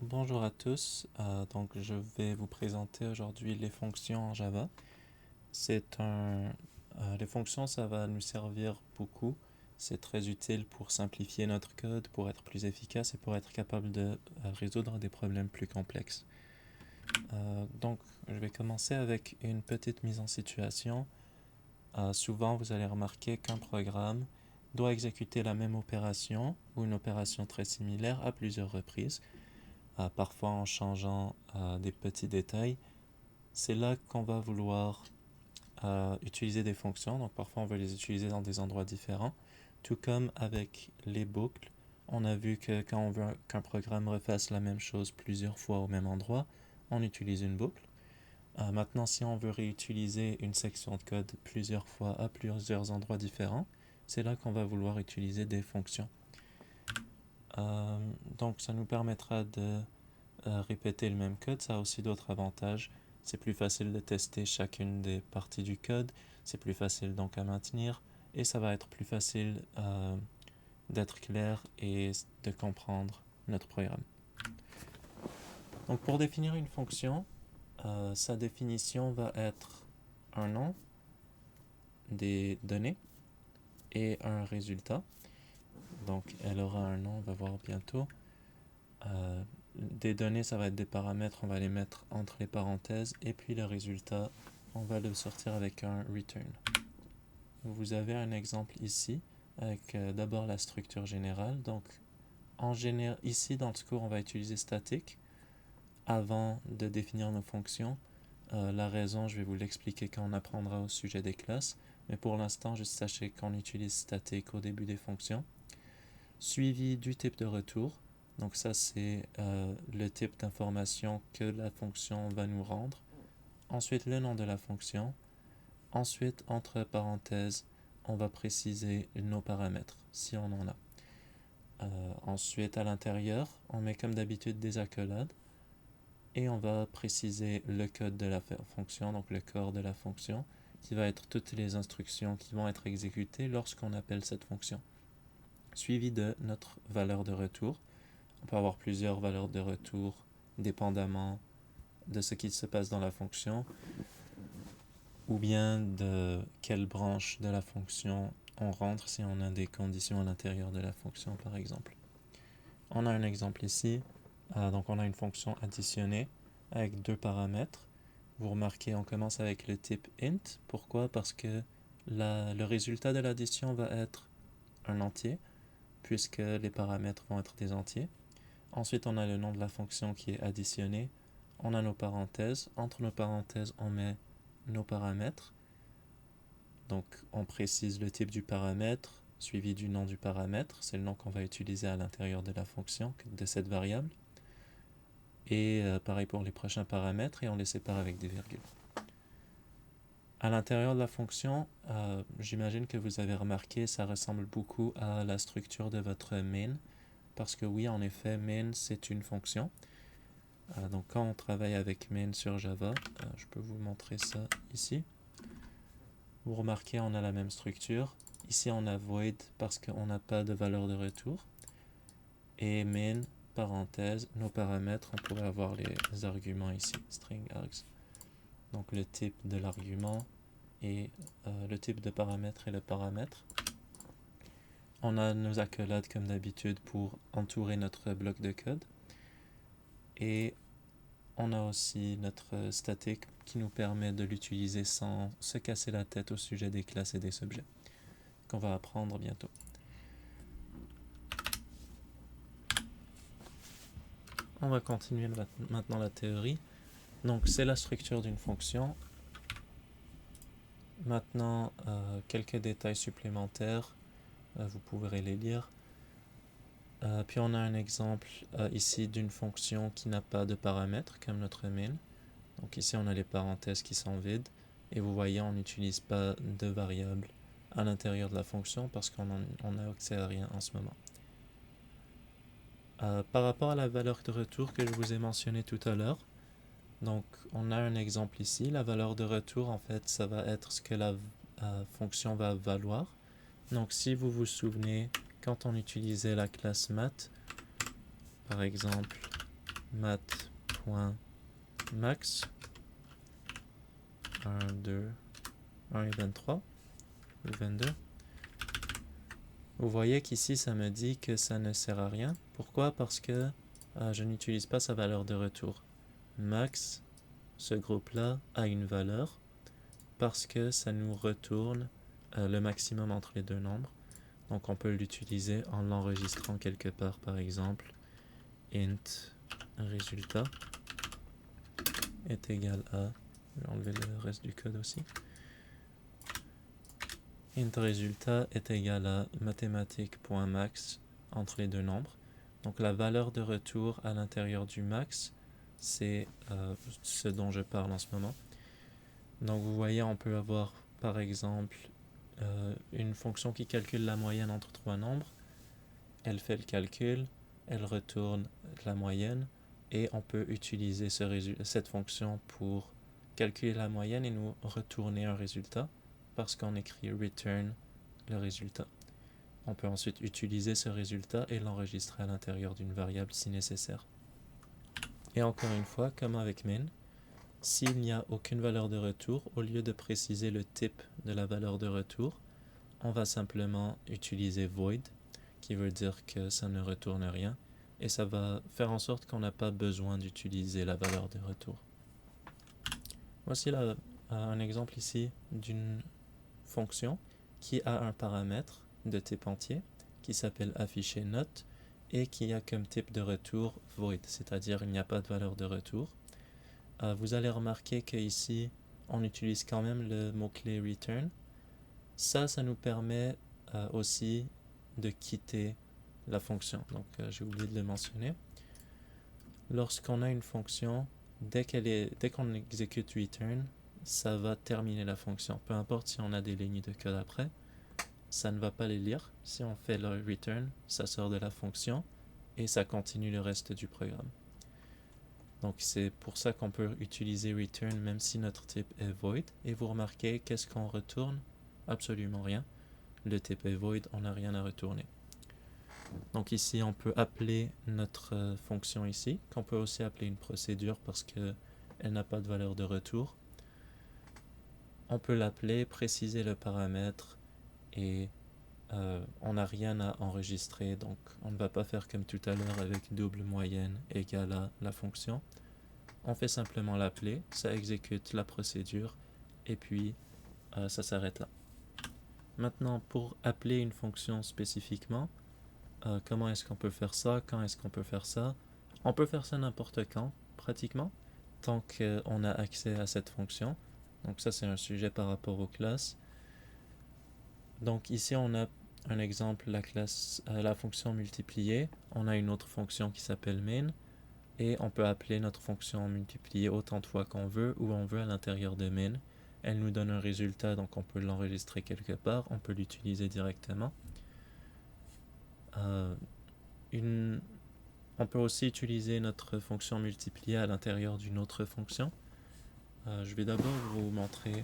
Bonjour à tous. Donc, je vais vous présenter aujourd'hui les fonctions en Java. Les fonctions, ça va nous servir beaucoup. C'est très utile pour simplifier notre code, pour être plus efficace et pour être capable de résoudre des problèmes plus complexes. Donc, je vais commencer avec une petite mise en situation. Souvent, vous allez remarquer qu'un programme doit exécuter la même opération ou une opération très similaire à plusieurs reprises, parfois en changeant des petits détails. C'est là qu'on va vouloir utiliser des fonctions. Donc parfois on veut les utiliser dans des endroits différents. Tout comme avec les boucles, on a vu que quand on veut qu'un programme refasse la même chose plusieurs fois au même endroit, on utilise une boucle. Maintenant, si on veut réutiliser une section de code plusieurs fois à plusieurs endroits différents, c'est là qu'on va vouloir utiliser des fonctions. Donc ça nous permettra de répéter le même code. Ça a aussi d'autres avantages. C'est plus facile de tester chacune des parties du code, c'est plus facile donc à maintenir, et ça va être plus facile d'être clair et de comprendre notre programme. Donc pour définir une fonction, sa définition va être un nom, des données et un résultat. Donc elle aura un nom, on va voir bientôt. Des données, ça va être des paramètres, on va les mettre entre les parenthèses, et puis le résultat, on va le sortir avec un return. Vous avez un exemple ici, avec d'abord la structure générale. Donc, ici dans ce cours, on va utiliser static avant de définir nos fonctions. La raison, je vais vous l'expliquer quand on apprendra au sujet des classes, mais pour l'instant, juste sachez qu'on utilise static au début des fonctions. Suivi du type de retour. Donc ça, c'est le type d'information que la fonction va nous rendre. Ensuite, le nom de la fonction. Ensuite, entre parenthèses, on va préciser nos paramètres, si on en a. Ensuite, à l'intérieur, on met comme d'habitude des accolades. Et on va préciser le code de la fonction, donc le corps de la fonction, qui va être toutes les instructions qui vont être exécutées lorsqu'on appelle cette fonction. Suivi de notre valeur de retour. On peut avoir plusieurs valeurs de retour dépendamment de ce qui se passe dans la fonction, ou bien de quelle branche de la fonction on rentre si on a des conditions à l'intérieur de la fonction, par exemple. On a un exemple ici. Donc on a une fonction additionnée avec deux paramètres. Vous remarquez, on commence avec le type int. Pourquoi? Parce que le résultat de l'addition va être un entier, puisque les paramètres vont être des entiers. Ensuite, on a le nom de la fonction qui est additionnée. On a nos parenthèses. Entre nos parenthèses, on met nos paramètres. Donc, on précise le type du paramètre, suivi du nom du paramètre. C'est le nom qu'on va utiliser à l'intérieur de la fonction, de cette variable. Et pareil pour les prochains paramètres, et on les sépare avec des virgules. À l'intérieur de la fonction, j'imagine que vous avez remarqué, ça ressemble beaucoup à la structure de votre main. Parce que oui, en effet, main, c'est une fonction. Donc quand on travaille avec main sur Java, je peux vous montrer ça ici. Vous remarquez, on a la même structure. Ici, on a void parce qu'on n'a pas de valeur de retour. Et main, parenthèse, nos paramètres, on pourrait avoir les arguments ici, string args. Donc le type de l'argument et le type de paramètre et le paramètre. On a nos accolades comme d'habitude pour entourer notre bloc de code. Et on a aussi notre static qui nous permet de l'utiliser sans se casser la tête au sujet des classes et des objets, qu'on va apprendre bientôt. On va continuer maintenant la théorie. Donc c'est la structure d'une fonction. Maintenant, quelques détails supplémentaires, vous pourrez les lire. Puis on a un exemple ici d'une fonction qui n'a pas de paramètres comme notre main. Donc ici on a les parenthèses qui sont vides, et vous voyez on n'utilise pas de variable à l'intérieur de la fonction parce qu'on n'a accès à rien en ce moment. Par rapport à la valeur de retour que je vous ai mentionné tout à l'heure, donc on a un exemple ici. La valeur de retour, en fait, ça va être ce que la fonction va valoir. Donc si vous vous souvenez, quand on utilisait la classe math, par exemple math.max 1, 2, 1 et 23 ou 22. Vous voyez qu'ici ça me dit que ça ne sert à rien. Pourquoi? Parce que je n'utilise pas sa valeur de retour. Max, ce groupe-là, a une valeur parce que ça nous retourne le maximum entre les deux nombres. Donc on peut l'utiliser en l'enregistrant quelque part, par exemple, int résultat est égal à, je vais enlever le reste du code aussi, int résultat est égal à mathématiques.max entre les deux nombres. Donc la valeur de retour à l'intérieur du max, c'est ce dont je parle en ce moment. Donc vous voyez, on peut avoir par exemple une fonction qui calcule la moyenne entre trois nombres. Elle fait le calcul, elle retourne la moyenne et on peut utiliser cette fonction pour calculer la moyenne et nous retourner un résultat parce qu'on écrit return le résultat. On peut ensuite utiliser ce résultat et l'enregistrer à l'intérieur d'une variable si nécessaire. Et encore une fois, comme avec main, s'il n'y a aucune valeur de retour, au lieu de préciser le type de la valeur de retour, on va simplement utiliser void, qui veut dire que ça ne retourne rien, et ça va faire en sorte qu'on n'a pas besoin d'utiliser la valeur de retour. Voici un exemple ici d'une fonction qui a un paramètre de type entier qui s'appelle afficher note et qui a comme type de retour void, c'est-à-dire il n'y a pas de valeur de retour. Vous allez remarquer qu'ici on utilise quand même le mot-clé return. Ça nous permet aussi de quitter la fonction. Donc j'ai oublié de le mentionner. Lorsqu'on a une fonction, dès qu'on exécute return, ça va terminer la fonction. Peu importe si on a des lignes de code après, ça ne va pas les lire. Si on fait le return, ça sort de la fonction et ça continue le reste du programme. Donc c'est pour ça qu'on peut utiliser return même si notre type est void. Et vous remarquez, qu'est-ce qu'on retourne? Absolument rien. Le type est void, on n'a rien à retourner. Donc ici, on peut appeler notre fonction ici, qu'on peut aussi appeler une procédure parce qu'elle n'a pas de valeur de retour. On peut l'appeler, préciser le paramètre et on n'a rien à enregistrer. Donc on ne va pas faire comme tout à l'heure avec double moyenne égale à la fonction. On fait simplement l'appeler, ça exécute la procédure et puis ça s'arrête là. Maintenant, pour appeler une fonction spécifiquement, comment est-ce qu'on peut faire ça? Quand est-ce qu'on peut faire ça? On peut faire ça n'importe quand, pratiquement, tant qu'on a accès à cette fonction. Donc ça, c'est un sujet par rapport aux classes. Donc ici, on a un exemple, la fonction multiplier. On a une autre fonction qui s'appelle main. Et on peut appeler notre fonction multiplier autant de fois qu'on veut, où on veut à l'intérieur de main. Elle nous donne un résultat, donc on peut l'enregistrer quelque part, on peut l'utiliser directement. On peut aussi utiliser notre fonction multiplier à l'intérieur d'une autre fonction. Je vais d'abord vous montrer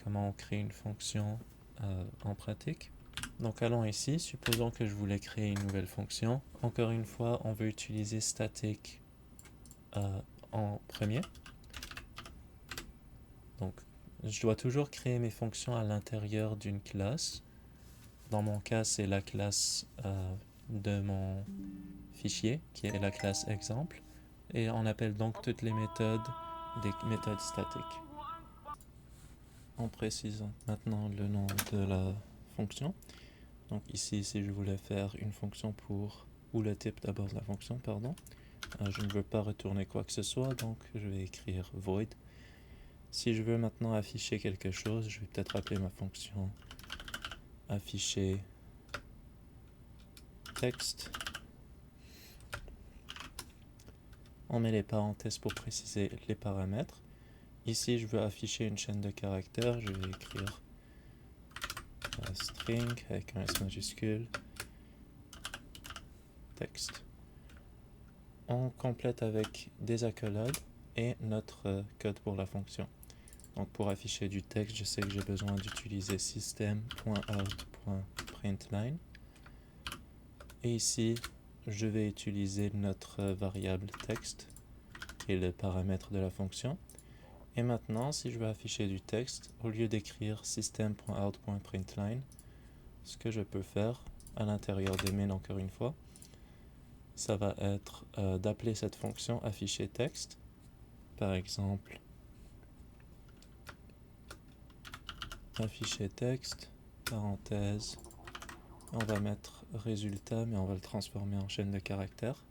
comment on crée une fonction en pratique. Donc allons ici, supposons que je voulais créer une nouvelle fonction. Encore une fois, on veut utiliser static en premier. Donc je dois toujours créer mes fonctions à l'intérieur d'une classe. Dans mon cas, c'est la classe de mon fichier, qui est la classe exemple. Et on appelle donc toutes les méthodes des méthodes statiques. On précise maintenant le nom de la fonction. Donc ici, si je voulais faire une fonction ou le type d'abord de la fonction, pardon, je ne veux pas retourner quoi que ce soit, donc je vais écrire void. Si je veux maintenant afficher quelque chose, je vais peut-être appeler ma fonction afficher texte. On met les parenthèses pour préciser les paramètres. Ici, je veux afficher une chaîne de caractères, je vais écrire string avec un S majuscule, texte. On complète avec des accolades et notre code pour la fonction. Donc pour afficher du texte, je sais que j'ai besoin d'utiliser system.out.println. Et ici, je vais utiliser notre variable texte, qui est le paramètre de la fonction. Et maintenant, si je veux afficher du texte, au lieu d'écrire system.out.println, ce que je peux faire à l'intérieur de main, encore une fois, ça va être d'appeler cette fonction afficher texte. Par exemple, afficher texte, parenthèse, on va mettre résultat, mais on va le transformer en chaîne de caractères.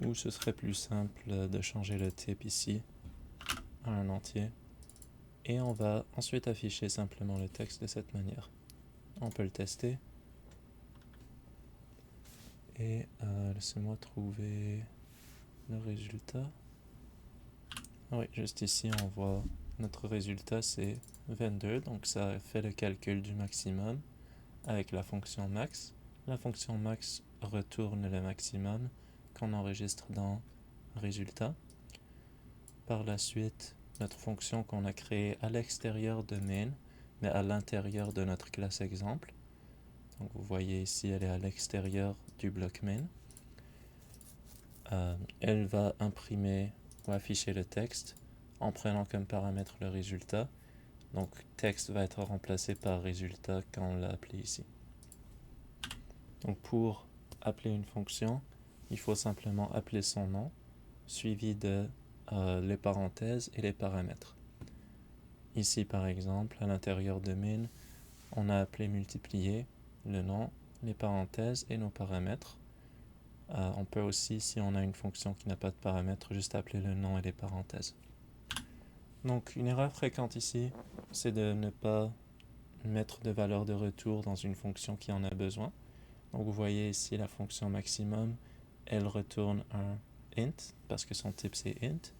Ou ce serait plus simple de changer le type ici à un entier. Et on va ensuite afficher simplement le texte de cette manière. On peut le tester. Et laissez-moi trouver le résultat. Oui, juste ici, on voit notre résultat, c'est 22. Donc ça fait le calcul du maximum avec la fonction max. La fonction max retourne le maximum qu'on enregistre dans résultat. Par la suite, notre fonction qu'on a créée à l'extérieur de main, mais à l'intérieur de notre classe exemple. Donc vous voyez ici, elle est à l'extérieur du bloc main. Elle va imprimer ou afficher le texte en prenant comme paramètre le résultat. Donc texte va être remplacé par résultat quand on l'a appelé ici. Donc pour appeler une fonction, il faut simplement appeler son nom, suivi de les parenthèses et les paramètres. Ici par exemple, à l'intérieur de main, on a appelé multiplier le nom, les parenthèses et nos paramètres. On peut aussi, si on a une fonction qui n'a pas de paramètres, juste appeler le nom et les parenthèses. Donc une erreur fréquente ici, c'est de ne pas mettre de valeur de retour dans une fonction qui en a besoin. Donc vous voyez ici la fonction maximum, elle retourne un int, parce que son type c'est int.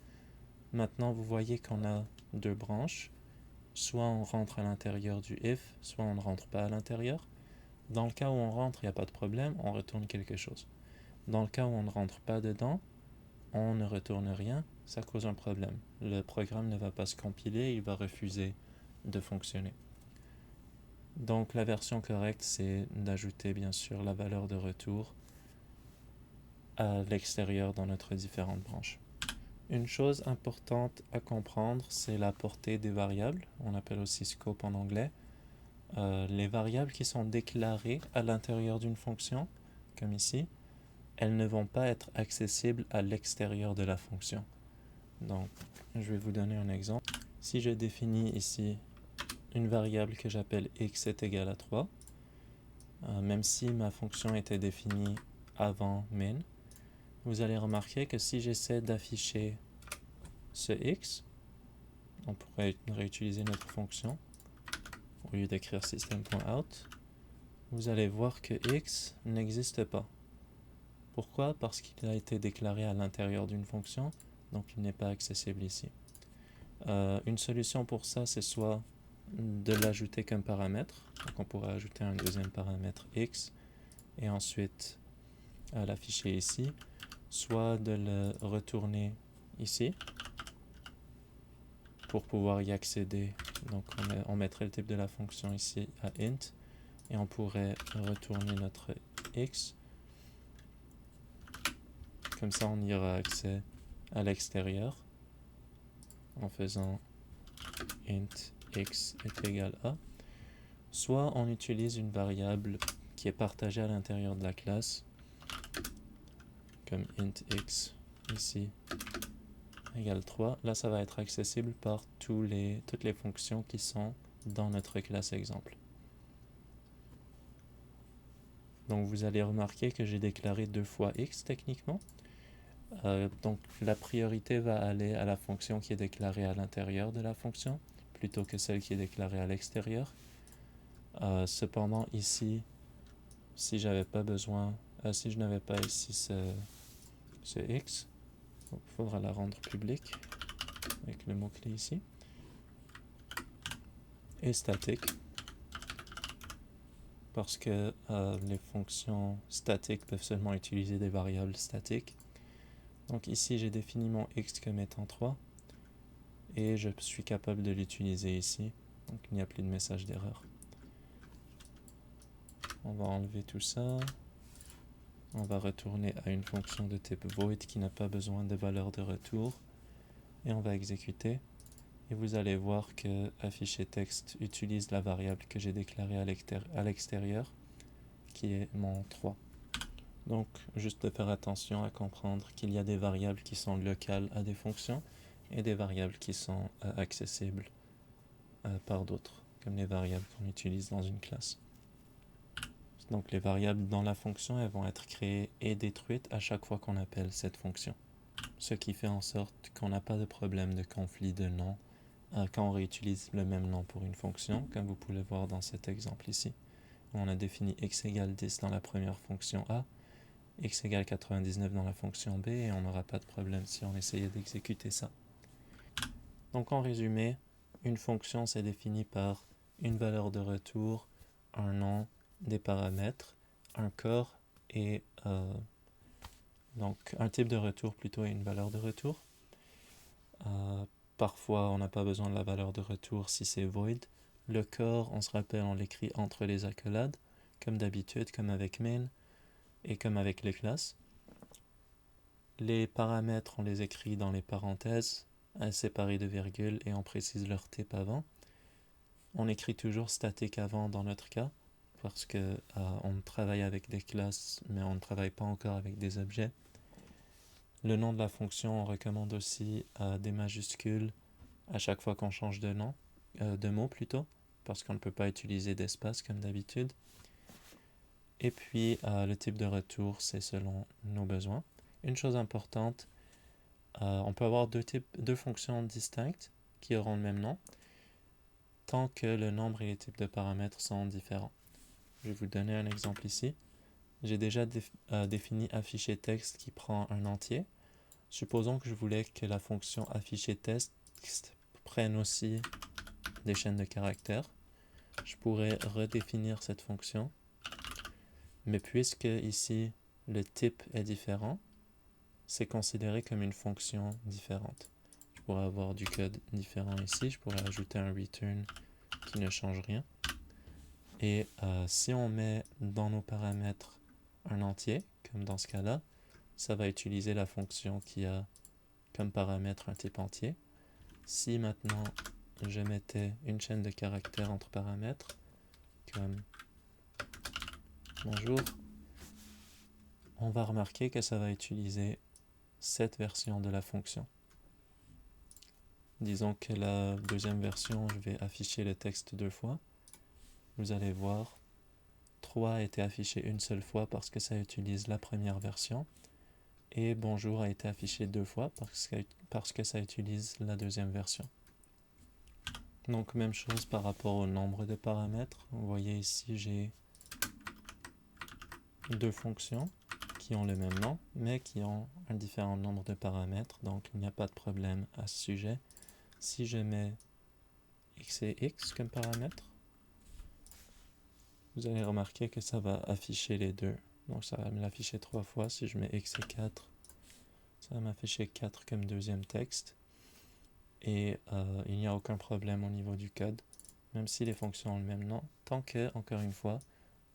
Maintenant vous voyez qu'on a deux branches, soit on rentre à l'intérieur du if, soit on ne rentre pas à l'intérieur. Dans le cas où on rentre, il n'y a pas de problème, on retourne quelque chose. Dans le cas où on ne rentre pas dedans, on ne retourne rien, ça cause un problème. Le programme ne va pas se compiler, il va refuser de fonctionner. Donc la version correcte, c'est d'ajouter bien sûr la valeur de retour à l'extérieur dans notre différentes branches. Une chose importante à comprendre, c'est la portée des variables, on appelle aussi scope en anglais. Les variables qui sont déclarées à l'intérieur d'une fonction, comme ici, elles ne vont pas être accessibles à l'extérieur de la fonction. Donc, je vais vous donner un exemple. Si je définis ici une variable que j'appelle x est égal à 3, même si ma fonction était définie avant main, vous allez remarquer que si j'essaie d'afficher ce x, on pourrait réutiliser notre fonction au lieu d'écrire system.out, vous allez voir que x n'existe pas. Pourquoi? Parce qu'il a été déclaré à l'intérieur d'une fonction, donc il n'est pas accessible ici. Une solution pour ça, c'est soit de l'ajouter comme paramètre, donc on pourrait ajouter un deuxième paramètre x, et ensuite l'afficher ici, soit de le retourner ici, pour pouvoir y accéder. Donc on mettrait le type de la fonction ici à int, et on pourrait retourner notre x. Comme ça, on y aura accès à l'extérieur en faisant int x est égal à. Soit on utilise une variable qui est partagée à l'intérieur de la classe, comme int x ici égale 3. Là, ça va être accessible par toutes les fonctions qui sont dans notre classe exemple. Donc vous allez remarquer que j'ai déclaré 2 fois x techniquement. Donc la priorité va aller à la fonction qui est déclarée à l'intérieur de la fonction plutôt que celle qui est déclarée à l'extérieur. Cependant ici, si j'avais pas besoin, si je n'avais pas ici ce x, il faudra la rendre publique avec le mot-clé ici, et statique, parce que les fonctions statiques peuvent seulement utiliser des variables statiques. Donc ici, j'ai défini mon x comme étant 3, et je suis capable de l'utiliser ici, donc il n'y a plus de message d'erreur. On va enlever tout ça. On va retourner à une fonction de type void qui n'a pas besoin de valeur de retour. Et on va exécuter. Et vous allez voir que afficher texte utilise la variable que j'ai déclarée à l'extérieur, qui est mon 3. Donc, juste de faire attention à comprendre qu'il y a des variables qui sont locales à des fonctions et des variables qui sont accessibles par d'autres, comme les variables qu'on utilise dans une classe. Donc, les variables dans la fonction, elles vont être créées et détruites à chaque fois qu'on appelle cette fonction. Ce qui fait en sorte qu'on n'a pas de problème de conflit de nom quand on réutilise le même nom pour une fonction, comme vous pouvez le voir dans cet exemple ici. On a défini x égale 10 dans la première fonction A, x égale 99 dans la fonction B, et on n'aura pas de problème si on essayait d'exécuter ça. Donc en résumé, une fonction c'est défini par une valeur de retour, un nom, des paramètres, un corps et donc un type de retour plutôt et une valeur de retour. Parfois, on n'a pas besoin de la valeur de retour si c'est void. Le corps, on se rappelle, on l'écrit entre les accolades, comme d'habitude, comme avec main et comme avec les classes. Les paramètres, on les écrit dans les parenthèses, séparés de virgules, et on précise leur type avant. On écrit toujours statique avant dans notre cas, parce que on travaille avec des classes, mais on ne travaille pas encore avec des objets. Le nom de la fonction, on recommande aussi des majuscules à chaque fois qu'on change de nom, de mot plutôt, parce qu'on ne peut pas utiliser d'espace comme d'habitude. Et puis le type de retour, c'est selon nos besoins. Une chose importante, on peut avoir deux fonctions distinctes qui auront le même nom, tant que le nombre et les types de paramètres sont différents. Je vais vous donner un exemple ici. J'ai déjà défini afficher texte qui prend un entier. Supposons que je voulais que la fonction afficher texte prenne aussi des chaînes de caractères. Je pourrais redéfinir cette fonction, mais puisque ici le type est différent, c'est considéré comme une fonction différente. Je pourrais avoir du code différent ici, je pourrais ajouter un return qui ne change rien. Et si on met dans nos paramètres un entier, comme dans ce cas-là, ça va utiliser la fonction qui a comme paramètre un type entier. Si maintenant je mettais une chaîne de caractères entre paramètres, comme bonjour, on va remarquer que ça va utiliser cette version de la fonction. Disons que la deuxième version, je vais afficher le texte 2 fois. Vous allez voir, 3 a été affiché une seule fois parce que ça utilise la première version. Et bonjour a été affiché 2 fois parce que ça utilise la deuxième version. Donc même chose par rapport au nombre de paramètres. Vous voyez ici, j'ai deux fonctions qui ont le même nom, mais qui ont un différent nombre de paramètres. Donc il n'y a pas de problème à ce sujet. Si je mets x et x comme paramètres, vous allez remarquer que ça va afficher les deux. Donc ça va me l'afficher 3 fois. Si je mets x et 4, ça va m'afficher 4 comme deuxième texte. Et il n'y a aucun problème au niveau du code, même si les fonctions ont le même nom, tant que, encore une fois,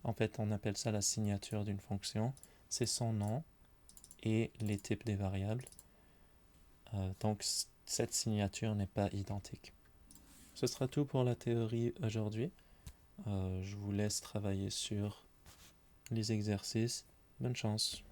en fait on appelle ça la signature d'une fonction, c'est son nom et les types des variables. Donc cette signature n'est pas identique. Ce sera tout pour la théorie aujourd'hui. Je vous laisse travailler sur les exercices. Bonne chance.